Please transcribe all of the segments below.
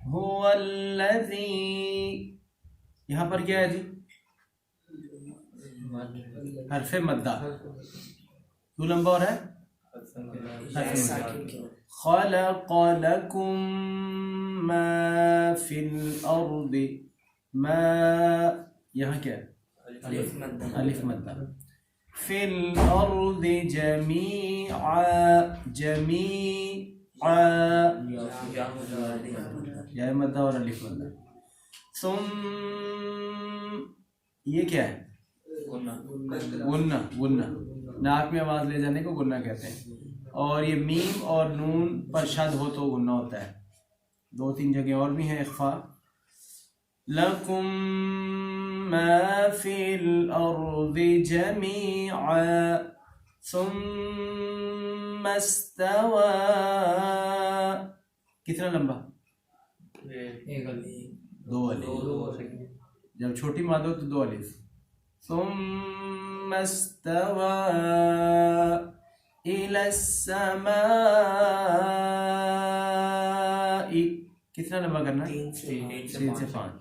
هو الذی، یہاں پر کیا ہے جی؟ حرف مدہ. کیوں لمبا ہو رہا ہے؟ خلق لکم ما فی الارض، ما یہاں کیا ہے؟ الف مدہ. فی الارض جمیعا، جمیعا یا مدہ اور الف مدہ. ثم یہ کیا ہے؟ غنہ. غنہ ناک میں آواز لے جانے کو غنہ کہتے ہیں. اور یہ میم اور نون پر شد ہو تو غنہ ہوتا ہے. 2-3 جگہ اور بھی ہیں اخفا. لَكُم مَّا فِي الْأَرْضِ جَمِيعًا ثُمَّ اسْتَوَىٰ. کتنا لمبا؟ 2 الف. جب چھوٹی ماد ہو تو 2 الف. ثم استوى إلى السماء، کتنا لمبا کرنا؟ 3 سے 5.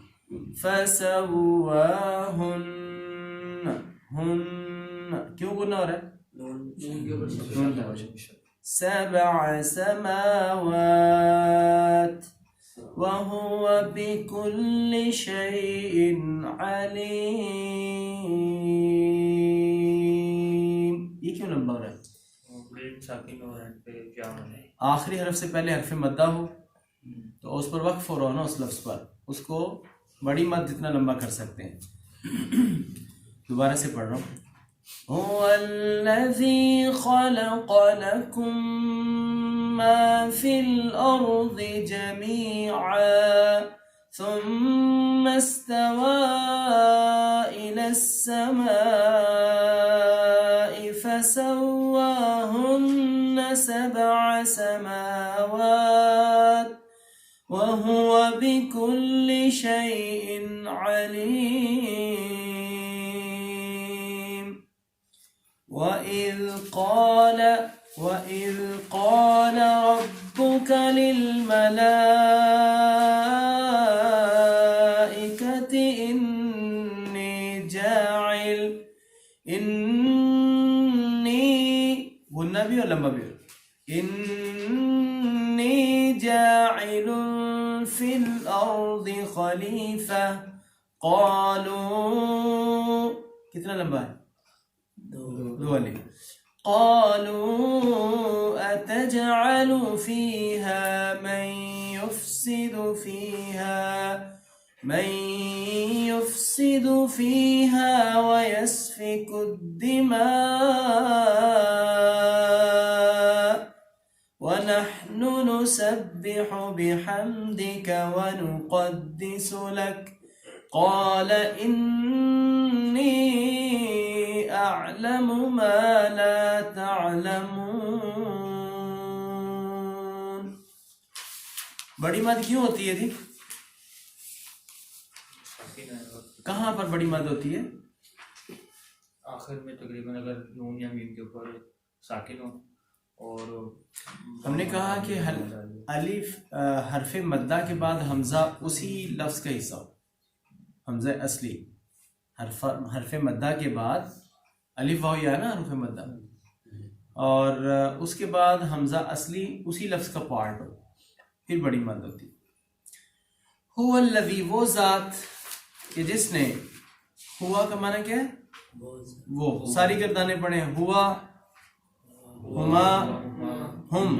فسواهن، ہن کیوں گنا ہو رہا ہے؟ نون. 7 سماوات وَهُوَ بِكُلِّ شَيْءٍ عَلِيمٌ. یہ کیوں لمبا ہو رہا ہے؟ آخری حرف سے پہلے حرف مدہ ہو تو اس پر وقف ہو رہا ہو نا، اس لفظ پر، اس کو بڑی مد جتنا لمبا کر سکتے ہیں. دوبارہ سے پڑھ رہا ہوں. هو الذی خلق لکم ما فی الارض جمیعا ثم استوى إلى السماء فسواهن 7 سماوات وهو بكل شيء عليم. وَإِذْ قَالَ رَبُّكَ لِلْمَلَائِكَةِ إِنِّي غنہ بھی اور لمبا بھی، إِنِّي جَاعِلٌ فِي الْأَرْضِ خَلِيفَةً. قالوا، کتنا لمبا ہے؟ 2 الف. قالوا أتجعل فيها من يفسد فيها ويسفك الدماء ونحن نسبح بحمدك ونقدس لك قال إني أعلم ما لا تعلمون. بڑی مد کیوں ہوتی ہے جی؟ کہاں پر بڑی مد ہوتی ہے؟ آخر میں تقریباً اگر نون یا میم کے اوپر ساکن ہو. اور ہم نے کہا کہ الف حرف مدہ کے بعد حمزہ اسی لفظ کا حصہ ہو. حمزہ اصلی حرف مدہ کے بعد الف واو یا نا حرف مدہ، اور اس کے بعد حمزہ اصلی اسی لفظ کا پارٹ ہو، پھر بڑی مد ہوتی. هو الذی، وہ ذات کہ جس نے، ہوا کا معنی کیا ہے؟ وہ. ساری گردانیں پڑھیں. ہوا، ہما، ہم،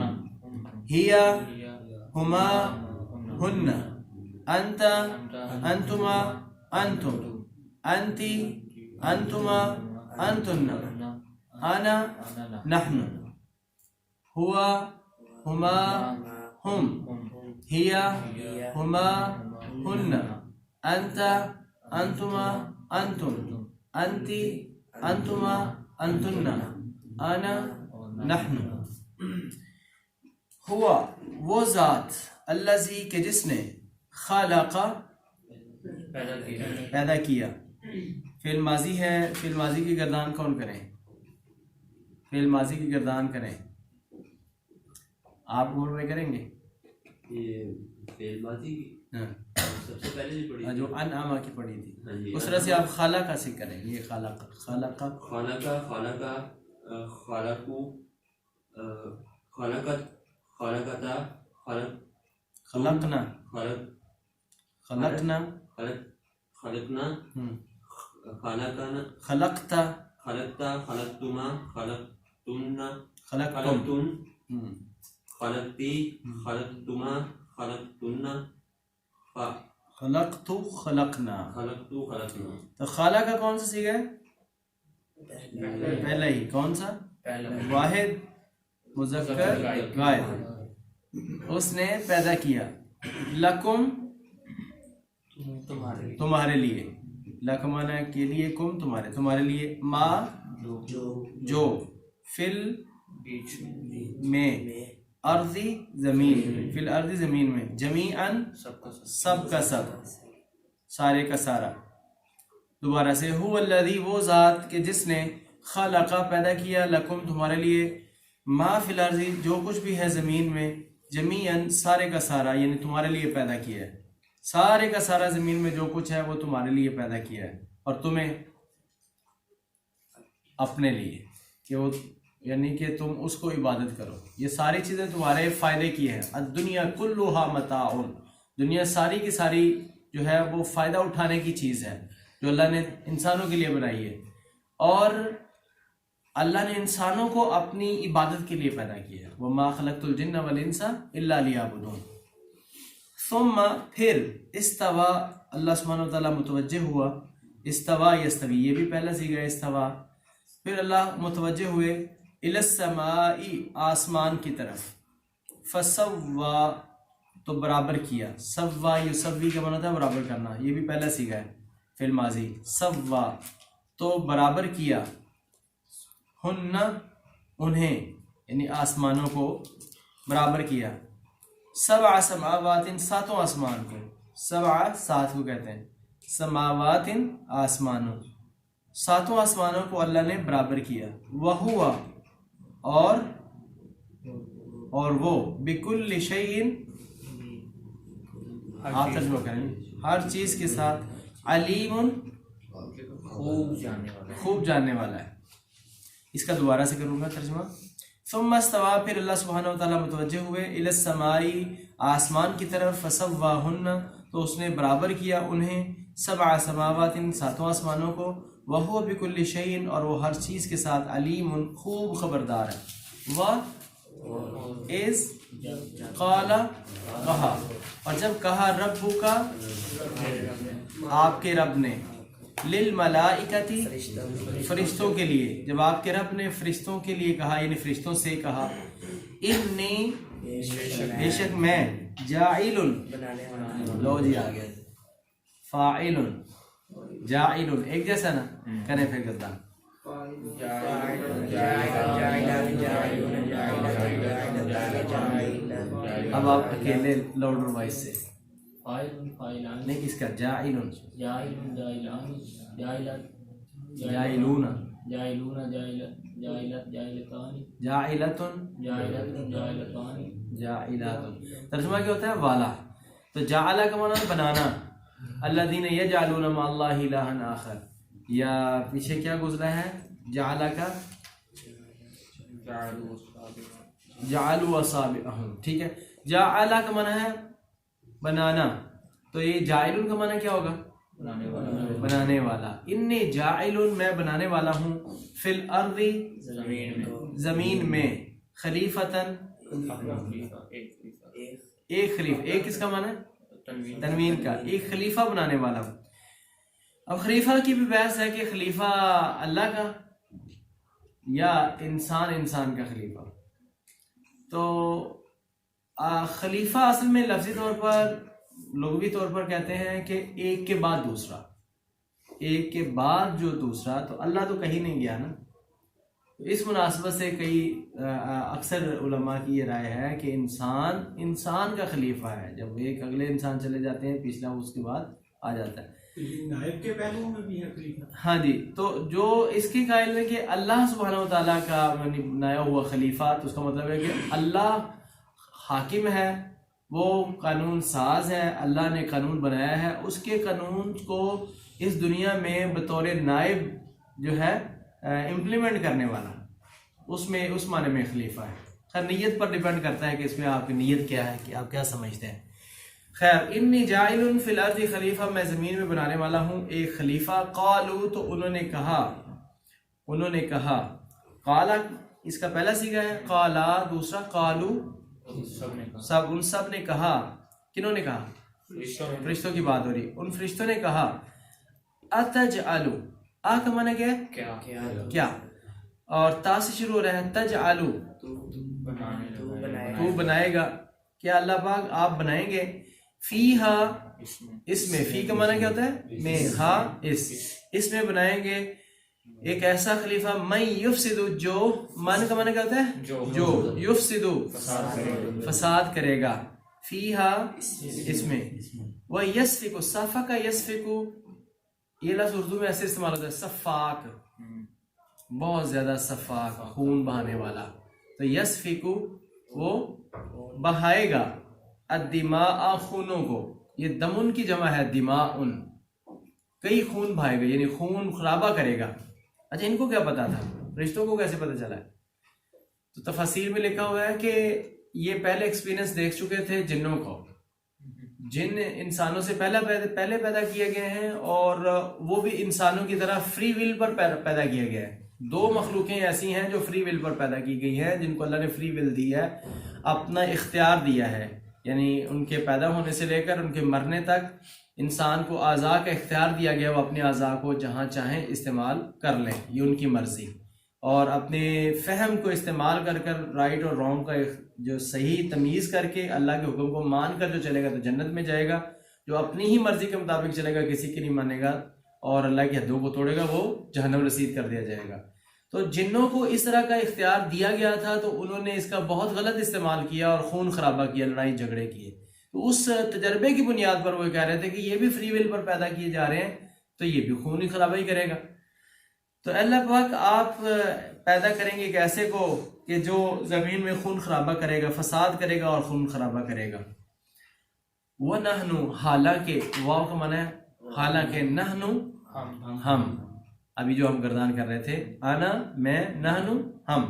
ہیا، ہما، ہن، انت، انتما، انتم، انتی، انتما، انتن، انا، نحن. ہوا، ہما، ہم، ہیا، ہما، ہن، انت، انتما، انتم، انتی، انتما، انتن، انا، نحن. ہوا وہ ذات، الذی کہ جس نے، خلق پیدا کیا. فعل ماضی ہے، فعل ماضی کی گردان کون کریں؟ فعل ماضی کی گردان کریں. آپ غور میں کریں گے؟ فعل ماضی کی ہاں سب سے پہلے جو پڑھی جو انعامہ کی پڑھی تھی ہاں جی اس طرح سے آپ خالقہ سے کریں. یہ خالقہ خالقہ خالقہ خالقہ خالقو خالقت خالقتا خالق خلقنا خالق خلقنا خلقنا ہم. خالقنا خلقتا خلقتا خلقتما خلقتن خلقتم خلقتن ہم. خلقتی خلقتما خلقتن خلقت خلقنا. خلقتو خلقنا. تو خالہ کا کون سا سیگا ہے؟ پہلا ہی. کون سا؟ واحد مذکر غائب. اس نے پیدا کیا. لکم تمہارے لیے. لکمانا کے لیے، کم تمہارے لیے. ما جو، فل میں، ارضی زمین، فی الارض زمین میں، جمیعاً سب کا سب، سارے کا سارا. دوبارہ سے هو الذی وہ ذات کہ جس نے خلقہ پیدا کیا، لکم تمہارے لیے، ما فی الارض جو کچھ بھی ہے زمین میں، جمیعاً سارے کا سارا، یعنی تمہارے لیے پیدا کیا ہے. سارے کا سارا زمین میں جو کچھ ہے وہ تمہارے لیے پیدا کیا ہے، اور تمہیں اپنے لیے، کہ وہ یعنی کہ تم اس کو عبادت کرو. یہ ساری چیزیں تمہارے فائدے کی ہیں. الدنیا کلھا متاع، دنیا ساری کی ساری جو ہے وہ فائدہ اٹھانے کی چیز ہے جو اللہ نے انسانوں کے لیے بنائی ہے. اور اللہ نے انسانوں کو اپنی عبادت کے لیے پیدا کیا ہے. وَمَا خَلَقْتُ الْجِنَّ وَالْإِنسَ إِلَّا لِيَعْبُدُونَ. ثم پھر استوا، اللہ سبحانہ وتعالیٰ متوجہ ہوا. استوا یستوی، یہ بھی پہلا سیگا استوا. پھر اللہ متوجہ ہوئے الی السماء، آسمان کی طرف. فسوا، تو برابر کیا. سوا یسوی کا معنی ہوتا ہے برابر کرنا. یہ بھی پہلا سیگا ہے فی الماضی. سوا، تو برابر کیا. ہن، انہیں، یعنی آسمانوں کو برابر کیا. سبع سماوات، ساتوں آسمان کو. سبع، سات کو کہتے ہیں. سماوات، آسمانوں. ساتوں آسمانوں کو اللہ نے برابر کیا. وہوا، اور وہ، بکل شیء، آپ ترجمہ کریں، ہر چیز کے ساتھ، علیم، خوب جاننے والا ہے. اس کا دوبارہ سے کروں گا ترجمہ. ثم استوا، پھر اللہ سبحانہ وتعالیٰ متوجہ ہوئے الی السماء، آسمان کی طرف. فسواہن، تو اس نے برابر کیا انہیں. سبع سماوات، ساتوں آسمانوں کو. وہو بکل شیء، اور وہ ہر چیز کے ساتھ، علیم، خوب خبردار ہے. از قال، کہا، اور جب کہا، رب کا، آپ کے رب نے، للملائکتی، فرشتوں کے لیے. جب آپ کے رب نے فرشتوں کے لیے کہا، یعنی فرشتوں سے کہا، انی، بے شک میں، جاعل، لو جی آ گیا، فاعل، جاعل، ایک جیسا نا، کریں پھر گردان. اب آپ اکیلے لاؤڈر وائس سے نہیں، اس کا جاعل، جاعلون، جاعلۃ، جاعلات. ترجمہ کیا ہوتا ہے؟ والا. تو جعلہ کا معنی بنانا. الذین یجعلون مع اللہ الہا آخر، یا پیچھے کیا گزرا ہے جعلہ کا؟ جعلوا اصابعہم. ٹھیک ہے. جعلہ کا معنی ہے بنانا. تو یہ جاعل کا معنی کیا ہوگا؟ بنانے والا. انی جاعل، میں بنانے والا ہوں. فی الارض، زمین میں. خلیفتاً، ایک خلیفہ. ایک کس کا معنی ہے؟ تنوین کا. ایک خلیفہ بنانے والا ہوں. اب خلیفہ کی بھی بحث ہے کہ خلیفہ اللہ کا یا انسان کا خلیفہ. تو خلیفہ اصل میں لفظی طور پر، لغوی طور پر کہتے ہیں کہ ایک کے بعد دوسرا، ایک کے بعد جو دوسرا. تو اللہ تو کہیں نہیں گیا نا. اس مناسبت سے اکثر علماء کی یہ رائے ہے کہ انسان کا خلیفہ ہے. جب ایک اگلے انسان چلے جاتے ہیں، پچھلا اس کے بعد آ جاتا ہے. نائب کے پہلوؤں میں بھی ہے خلیفہ. ہاں جی. تو جو اس کے قائل ہے کہ اللہ سبحانہ وتعالیٰ کا بنایا ہوا خلیفہ، تو اس کا مطلب ہے کہ اللہ حاکم ہے وہ قانون ساز ہے، اللہ نے قانون بنایا ہے، اس کے قانون کو اس دنیا میں بطور نائب جو ہے امپلیمنٹ کرنے والا، اس معنی میں خلیفہ ہے۔ خیر نیت پر ڈیپینڈ کرتا ہے کہ اس میں آپ کی نیت کیا ہے، کہ آپ کیا سمجھتے ہیں۔ خیر انی جاعل فی الارض خلیفہ، میں زمین میں بنانے والا ہوں ایک خلیفہ۔ قالو، تو انہوں نے کہا قالا اس کا پہلا صیغہ ہے، قالا دوسرا، قالو ان سب نے کہا۔ کنہوں نے کہا؟ فرشتوں کی بات ہو رہی۔ ان فرشتوں نے کہا اتجعلو، آ کا معنی کیا ہے؟ کیا، اور تا سے شروع ہو رہا ہے، تجعلو تو بنائے گا، کیا اللہ پاک آپ بنائیں گے، فیہا اس میں، فی کا معنی کیا ہوتا ہے؟ میں، ہا اس میں بنائیں گے ایک ایسا خلیفہ، من یفسد، جو، من کا معنی کیا ہوتا ہے؟ جو یفسد فساد کرے گا، فیہا اس میں، وہ یسفک، سفک یسفک، یہ لفظ اردو میں ایسے استعمال ہوتا ہے، سفاک، بہت زیادہ سفاک، خون بہانے والا، تو یسفک وہ بہائے گا، الدماء خونوں کو، یہ دمن کی جمع ہے، دماء، کئی خون بہائے گا، یعنی خون خرابہ کرے گا۔ اچھا ان کو کیا پتا تھا؟ رشتوں کو کیسے پتہ چلا ہے؟ تو تفاسیر میں لکھا ہوا ہے کہ یہ پہلے ایکسپیرینس دیکھ چکے تھے جنوں کو، جن انسانوں سے پہلے پیدا کیے گئے ہیں، اور وہ بھی انسانوں کی طرح فری ول پر پیدا کیا گیا ہے۔ دو مخلوقیں ایسی ہیں جو فری ول پر پیدا کی گئی ہیں، جن کو اللہ نے فری ول دی ہے، اپنا اختیار دیا ہے، یعنی ان کے پیدا ہونے سے لے کر ان کے مرنے تک انسان کو اعضاء کا اختیار دیا گیا، وہ اپنے اعضاء کو جہاں چاہیں استعمال کر لیں، یہ ان کی مرضی، اور اپنے فہم کو استعمال کر رائٹ اور رانگ کا جو صحیح تمیز کر کے اللہ کے حکم کو مان کر جو چلے گا تو جنت میں جائے گا، جو اپنی ہی مرضی کے مطابق چلے گا، کسی کی نہیں مانے گا اور اللہ کی حدوں کو توڑے گا، وہ جہنم رسید کر دیا جائے گا۔ تو جنوں کو اس طرح کا اختیار دیا گیا تھا، تو انہوں نے اس کا بہت غلط استعمال کیا اور خون خرابہ کیا، لڑائی جھگڑے کیے۔ تو اس تجربے کی بنیاد پر وہ کہہ رہے تھے کہ یہ بھی فری ول پر پیدا کیے جا رہے ہیں، تو یہ بھی خون ہی خرابہ ہی کرے گا۔ تو اللہ پاک آپ پیدا کریں گے ایک ایسے کو کہ جو زمین میں خون خرابہ کرے گا، فساد کرے گا اور خون خرابہ کرے گا۔ وَنَحْنُ، حالانکہ، واو کا معنی ہے حالانکہ، نحنو ہم، ابھی جو ہم گردان کر رہے تھے، انا میں، نحنو ہم،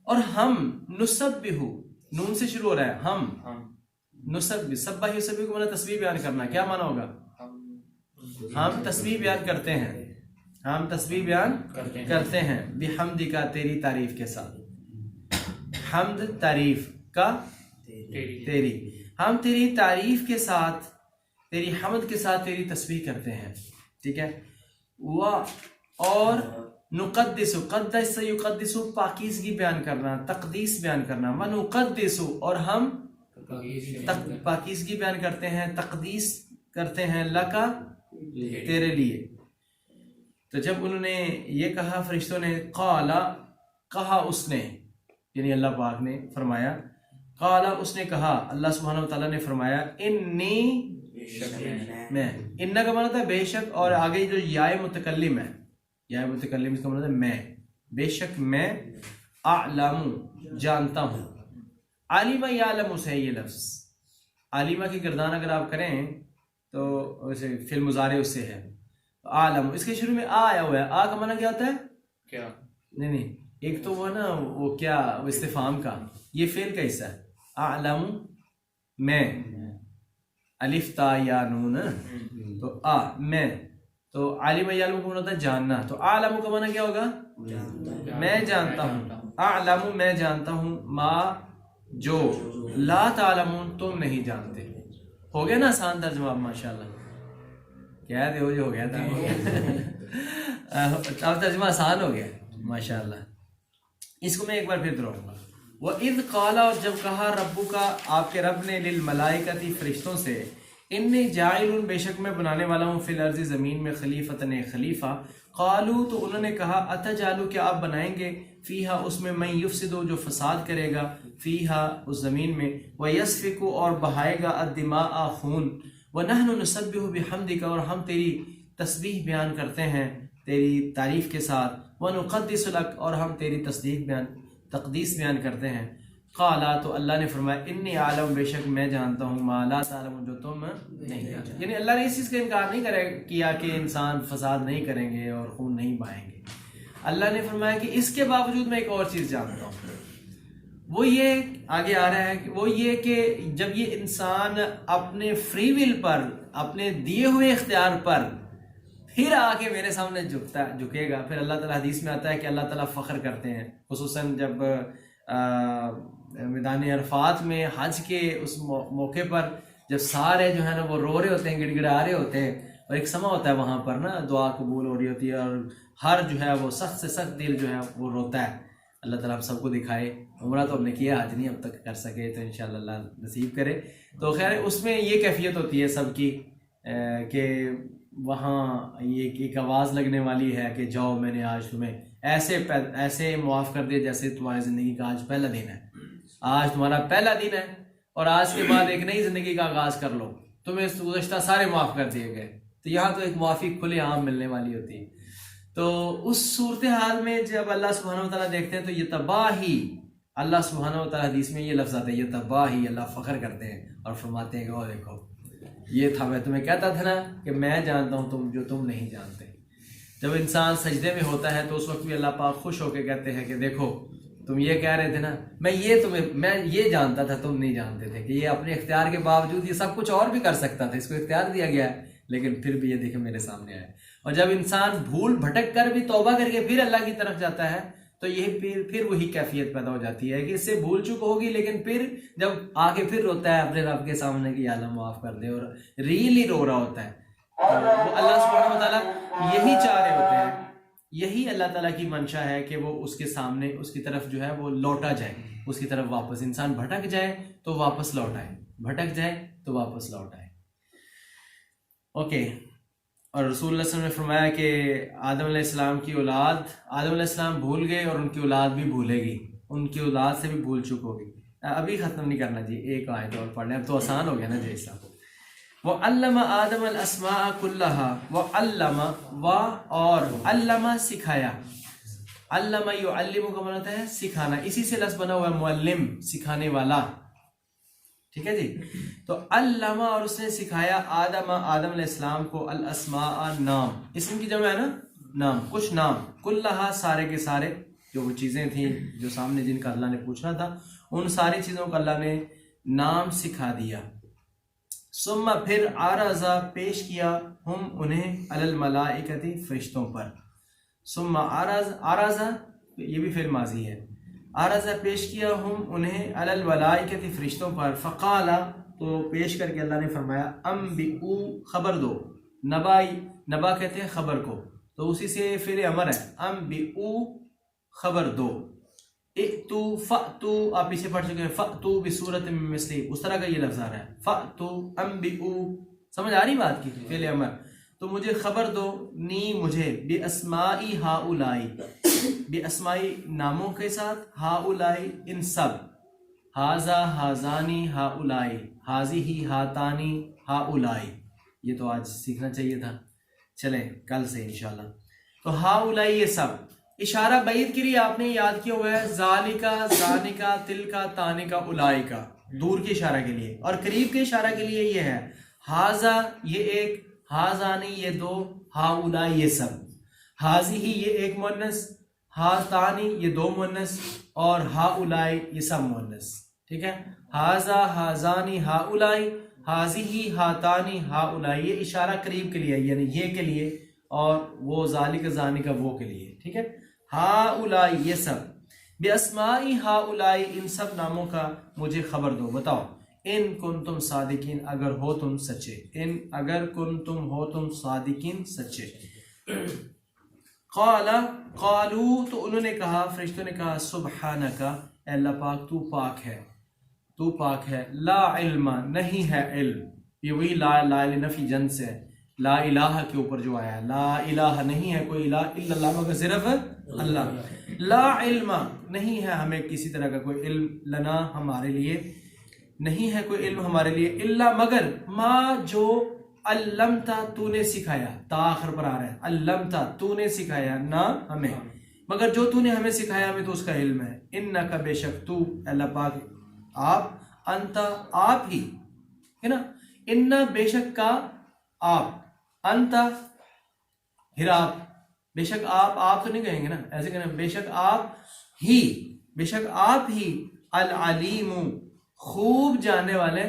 اور ہم، نسبح، نون سے شروع ہو رہا ہے، ہم نسبح، سبح یسبح کو معنی تسبیح بیان کرنا، کیا معنی ہوگا؟ ہم تسبیح بیان کرتے ہیں، ہم تسبیح بیان کرتے ہیں، بحمدک، تیری تعریف کے ساتھ، حمد تعریف کا، تیری، ہم تیری تعریف کے ساتھ، تیری حمد کے ساتھ تیری تسبیح کرتے ہیں، ٹھیک ہے۔ اور نقدس، قدس سے یقدس، پاکیزگی بیان کرنا، تقدیس بیان کرنا، ونقدس، اور ہم پاکیزگی بیان کرتے ہیں، تقدیس کرتے ہیں، لکا، تیرے لیے۔ تو جب انہوں نے یہ کہا، فرشتوں نے، قالا، کہا اس نے، یعنی اللہ پاک نے فرمایا، قالا اس نے کہا، اللہ سبحانہ وتعالیٰ نے فرمایا، انی، میں، انہ کا معنی تھا بے شک، اور آگے جو یائے متکلم ہے، یائے متکلم اس کا معنی تھا میں، بے شک میں، اعلم، جانتا ہوں، عالمہ یعلم سے یہ لفظ، عالمہ کی گردان اگر آپ کریں تو ویسے فعل مضارع اس سے ہے، عالم، اس کے شروع میں آ آیا ہوا ہے، آ کا معنی کیا ہوتا ہے؟ کیا؟ نہیں، ایک تو وہ نا وہ کیا، وہ استفہام کا، یہ فعل کا حصہ ہے، اعلم میں، الف تا یا نون، تو میں، تو عالم یعلم کو ہوتا ہے جاننا، تو اعلم کا معنی کیا ہوگا؟ میں جانتا ہوں، اعلم میں جانتا ہوں، ما جو، لا تعلمون تم نہیں جانتے۔ ہو گیا نا آسان ترجمہ؟ اب ماشاءاللہ کہہ دے جو ہو گیا تھا، اب ترجمہ آسان ہو گیا ماشاءاللہ۔ اس کو میں ایک بار پھر دہراؤں گا۔ وَإِذْ قَالَ، اور جب کہا، ربک، آپ کے رب نے، للملائکۃ، فرشتوں سے، انی جاعل، بے شک میں بنانے والا ہوں، فی الارض، زمین میں، خلیفتن، خلیفہ، قالو، تو انہوں نے کہا، اتجعل، کیا آپ بنائیں گے، فیہا، اس میں، من یفسد، جو فساد کرے گا، فیہا، اس زمین میں، ویسفک، اور بہائے گا، الدماء، خون، ونحن نسبح بحمدک، اور ہم تیری تسبیح بیان کرتے ہیں تیری تعریف کے ساتھ، ونقدس لک، اور ہم تیری تقدیس بیان کرتے ہیں، قالا تو اللہ نے فرمایا انی عالم بے شک میں جانتا ہوں ما لا تعلم جو تم نہیں جانتے. یعنی اللہ نے اس چیز کا انکار نہیں کیا کہ انسان فساد نہیں کریں گے اور خون نہیں بہائیں گے. اللہ نے فرمایا کہ اس کے باوجود میں ایک اور چیز جانتا ہوں. وہ یہ آگے آ رہا ہے کہ وہ یہ کہ جب یہ انسان اپنے فری ول پر اپنے دیے ہوئے اختیار پر پھر آ کے میرے سامنے جھکے گا. پھر اللہ تعالیٰ حدیث میں آتا ہے کہ اللہ تعالیٰ فخر کرتے ہیں خصوصاً جب میدان عرفات میں حج کے اس موقع پر جب سارے جو ہے نا وہ رو رہے ہوتے ہیں, گڑ گڑا رہے ہوتے ہیں, اور ایک سماں ہوتا ہے وہاں پر نا دعا قبول ہو رہی ہوتی ہے اور ہر جو ہے وہ سخت سے سخت دل جو ہے وہ روتا ہے. اللہ تعالیٰ ہم سب کو دکھائے. عمرہ تو ہم نے کیا, حج نہیں اب تک کر سکے, تو انشاءاللہ اللہ نصیب کرے. تو خیر اس میں یہ کیفیت ہوتی ہے سب کی کہ وہاں یہ ایک آواز لگنے والی ہے کہ جاؤ میں نے آج تمہیں ایسے معاف کر دیا جیسے تمہاری زندگی کا آج پہلا دن ہے. آج تمہارا پہلا دن ہے اور آج کے بعد ایک نئی زندگی کا آغاز کر لو, تمہیں گزشتہ سارے معاف کر دیے گئے. تو یہاں تو ایک معافی کھلے عام ملنے والی ہوتی ہے. تو اس صورتحال میں جب اللہ سبحانہ وتعالیٰ دیکھتے ہیں تو یہ تباہی, اللہ سبحانہ وتعالیٰ حدیث میں یہ لفظ آتا ہے, یہ تباہی, اللہ فخر کرتے ہیں اور فرماتے ہیں کہ او دیکھو یہ تھا, میں تمہیں کہتا تھا نا کہ میں جانتا ہوں تم جو تم نہیں جانتے. جب انسان سجدے میں ہوتا ہے تو اس وقت بھی اللہ پاک خوش ہو کے کہتے ہیں کہ دیکھو تم یہ کہہ رہے تھے نا, میں یہ جانتا تھا, تم نہیں جانتے تھے کہ یہ اپنے اختیار کے باوجود یہ سب کچھ اور بھی کر سکتا تھا, اس کو اختیار دیا گیا ہے, لیکن پھر بھی یہ دیکھیں میرے سامنے آئے. اور جب انسان بھول بھٹک کر بھی توبہ کر کے پھر اللہ کی طرف جاتا ہے تو یہ پھر وہی کیفیت پیدا ہو جاتی ہے کہ اس سے بھول چک ہوگی, لیکن پھر جب آگے پھر روتا ہے اپنے رب کے سامنے کہ یا اللہ معاف کر دے, اور ریئلی رو رہا ہوتا ہے. تو وہ اللہ سبحانہ وتعالیٰ یہی چاہ رہے ہوتے ہیں, یہی اللہ تعالیٰ کی منشا ہے کہ وہ اس کے سامنے اس کی طرف جو ہے وہ لوٹا جائے, اس کی طرف واپس. انسان بھٹک جائے تو واپس لوٹ آئے, بھٹک جائے تو واپس لوٹ آئے. اوکے. اور رسول اللہ صلی اللہ علیہ وسلم نے فرمایا کہ آدم علیہ السلام کی اولاد, آدم علیہ السلام بھول گئے اور ان کی اولاد بھی بھولے گی, ان کی اولاد سے بھی بھول چک ہوگی. ابھی ختم نہیں کرنا جی, ایک آیت اور پڑھ لیں, اب تو آسان ہو گیا نا جی صاحب. وَعَلَّمَ آدَمَ الْأَسْمَاءَ كُلَّهَا وَعَلَّمَ اور علمہ سکھایا. علمہ یعلم کا معنی ہوتا ہے سکھانا, اسی سے لفظ بنا ہوا ہے معلم, سکھانے والا. ٹھیک ہے جی. تو علامہ اور اس نے سکھایا آدم علیہ السلام کو الاسماء نام, اسم کی جمع ہے نا نام, کچھ نام, کلہا سارے کے سارے, جو وہ چیزیں تھیں جو سامنے جن کا اللہ نے پوچھنا تھا ان ساری چیزوں کا اللہ نے نام سکھا دیا. ثم پھر عرضا پیش کیا ہم انہیں علی الملائکۃ فرشتوں پر. ثم عرضا یہ بھی فعل ماضی ہے, عرضہ پیش کیا ہم انہیں علی الملائکۃ فرشتوں پر. فقالا تو پیش کر کے اللہ نے فرمایا انبئو خبر دو, نبا کہتے ہیں خبر کو, تو اسی سے فعل امر ہے, انبئو خبر دو. ائتو فأتو آپ پیچھے پڑھ چکے ہیں, فأتو بصورت من مثلی, اس طرح کا یہ لفظ آ رہا ہے. فأتو انبئو, سمجھ آ رہی بات کی, فعل امر. تو مجھے خبر دو نی مجھے باسمائی ہاؤلائی, بے اسمائی ناموں کے ساتھ, ہاؤلائی ان سب, ہاذا ہازانی ہاؤلائی, ہازی ہی ہاتانی ہاؤلائی. یہ تو آج سیکھنا چاہیے تھا, چلیں کل سے انشاءاللہ. تو ہاؤلائی یہ سب, اشارہ بعید کے لیے آپ نے یاد کیا ہوا ہے, ذالکا زانکا تلکا تانکا اولائکا, دور کے اشارہ کے لیے, اور قریب کے اشارہ کے لیے یہ ہے ہاذا یہ ایک, ہازانی یہ دو, ہاؤلائی یہ سب, حاضی ہی یہ ایک مؤنث, ہاتانی یہ دو مؤنث, اور ہاؤلائی یہ سب مؤنث. ٹھیک ہے, ہاذا ہازانی ہاؤلائی, حاضی ہی ہاتانی ہاؤلائی, یہ اشارہ قریب کے لیے یعنی یہ کے لیے, اور وہ ذالک ذانک وہ کے لیے. ٹھیک ہے, ہاؤلائی یہ سب, باسمائی ہاؤلائی ان سب ناموں کا مجھے خبر دو, بتاؤ. ان کنتم صادقین اگر ہو تم سچے, ان اگر کنتم ہو تم صادقین سچے. قالو تو انہوں نے کہا, فرشتوں نے کہا, سبحانک اے اللہ پاک تو پاک ہے, تو پاک ہے, لا علم نہیں ہے علم, یہ وہی لا نفی جن سے, لا الہ کے اوپر جو آیا ہے, لا الہ نہیں ہے کوئی الہ الا اللہ مگر صرف اللہ. لا علم نہیں ہے ہمیں کسی طرح کا کوئی علم, لنا ہمارے لیے نہیں ہے کوئی علم ہمارے لیے, اللہ مگر ما جو علمتا تو نے سکھایا, تا آخر پر آ رہا ہے, علمتا تو نے سکھایا, نہ ہمیں, مگر جو تو نے ہمیں سکھایا ہمیں تو اس کا علم ہے. انک بے شک تو اللہ پاک آپ انت آپ ہی ہے نا. ان بے شک کا آپ انت پھر آپ بے شک آپ تو نہیں کہیں گے نا, ایسے کہنا بے شک آپ ہی, بے شک آپ ہی العلیم خوب جاننے والے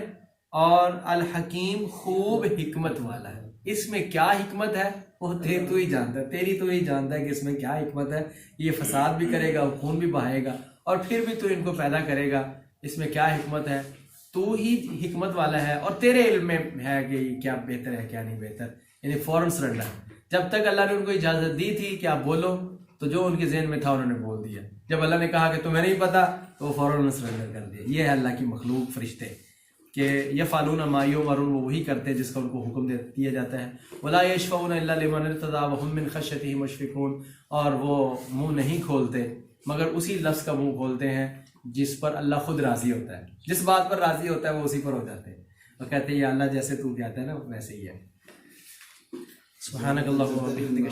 اور الحکیم خوب حکمت والا ہے. اس میں کیا حکمت ہے وہ تو ہی جانتا ہے, تیری تو ہی جانتا ہے کہ اس میں کیا حکمت ہے. یہ فساد بھی کرے گا, خون بھی بہائے گا اور پھر بھی تو ان کو پیدا کرے گا. اس میں کیا حکمت ہے, تو ہی حکمت والا ہے اور تیرے علم میں ہے کہ کیا بہتر ہے کیا نہیں بہتر. یعنی فوراً سرنڈر. جب تک اللہ نے ان کو اجازت دی تھی کہ آپ بولو تو جو ان کے ذہن میں تھا انہوں نے بول دیا. جب اللہ نے کہا کہ تمہیں نہیں پتا تو وہ فوراً سرنڈر کر دیا. یہ ہے اللہ کی مخلوق فرشتے کہ یفعلون ما یؤمرون, وہ وہی کرتے جس کا ان کو حکم دیا جاتا ہے. ولا یشفعون الا لمن ارتضى وهم من خشیته مشفقون, اور وہ منہ نہیں کھولتے مگر اسی لفظ کا منہ کھولتے ہیں جس پر اللہ خود راضی ہوتا ہے. جس بات پر راضی ہوتا ہے وہ اسی پر ہو جاتے ہیں اور کہتے ہیں یا اللہ جیسے تو کہتا ہے نا ویسے ہی ہے. سبحانک اللہم و بحمدک.